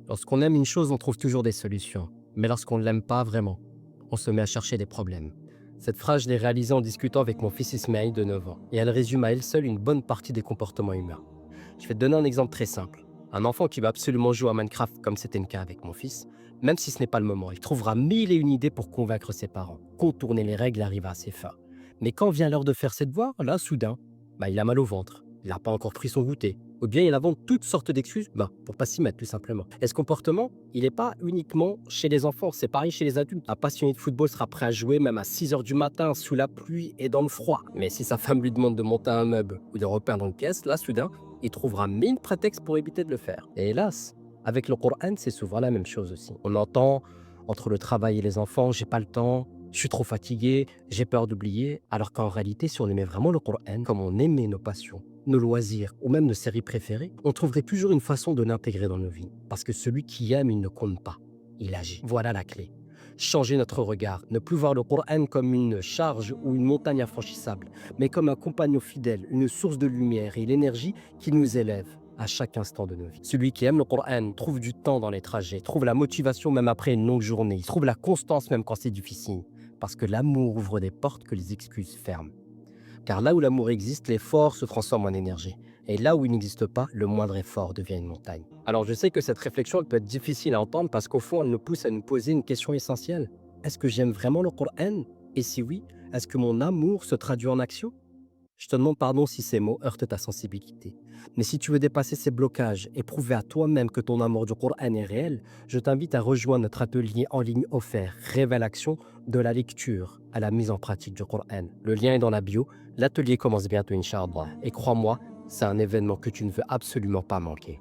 Lorsqu'on aime une chose, on trouve toujours des solutions. Mais lorsqu'on ne l'aime pas vraiment, on se met à chercher des problèmes. Cette phrase, je l'ai réalisée en discutant avec mon fils Ismaël de 9 ans. Et elle résume à elle seule une bonne partie des comportements humains. Je vais te donner un exemple très simple. Un enfant qui va absolument jouer à Minecraft, comme c'était le cas avec mon fils, même si ce n'est pas le moment, il trouvera mille et une idées pour convaincre ses parents, contourner les règles et arriver à ses fins. Mais quand vient l'heure de faire ses devoirs, là, soudain, il a mal au ventre, il n'a pas encore pris son goûter, ou bien il invente toutes sortes d'excuses pour pas s'y mettre tout simplement. Et ce comportement, il n'est pas uniquement chez les enfants, c'est pareil chez les adultes. Un passionné de football sera prêt à jouer même à 6 heures du matin, sous la pluie et dans le froid. Mais si sa femme lui demande de monter un meuble ou de repeindre une pièce, là, soudain, il trouvera mille prétextes pour éviter de le faire. Et hélas, avec le Coran, c'est souvent la même chose aussi. On entend entre le travail et les enfants, j'ai pas le temps, je suis trop fatigué, j'ai peur d'oublier, alors qu'en réalité, si on aimait vraiment le Coran, comme on aimait nos passions, nos loisirs ou même nos séries préférées, on trouverait toujours une façon de l'intégrer dans nos vies. Parce que celui qui aime, il ne compte pas, il agit. Voilà la clé. Changer notre regard, ne plus voir le Coran comme une charge ou une montagne infranchissable, mais comme un compagnon fidèle, une source de lumière et l'énergie qui nous élève à chaque instant de nos vies. Celui qui aime le Coran trouve du temps dans les trajets, trouve la motivation même après une longue journée, il trouve la constance même quand c'est difficile, parce que l'amour ouvre des portes que les excuses ferment. Car là où l'amour existe, l'effort se transforme en énergie. Et là où il n'existe pas, le moindre effort devient une montagne. Alors je sais que cette réflexion elle peut être difficile à entendre parce qu'au fond, elle nous pousse à nous poser une question essentielle. Est-ce que j'aime vraiment le Coran? Et si oui, est-ce que mon amour se traduit en action? Je te demande pardon si ces mots heurtent ta sensibilité. Mais si tu veux dépasser ces blocages et prouver à toi-même que ton amour du Coran est réel, je t'invite à rejoindre notre atelier en ligne offert Révèle Action, de la lecture à la mise en pratique du Coran. Le lien est dans la bio. L'atelier commence bientôt, Inch'Allah. Et crois-moi, c'est un événement que tu ne veux absolument pas manquer.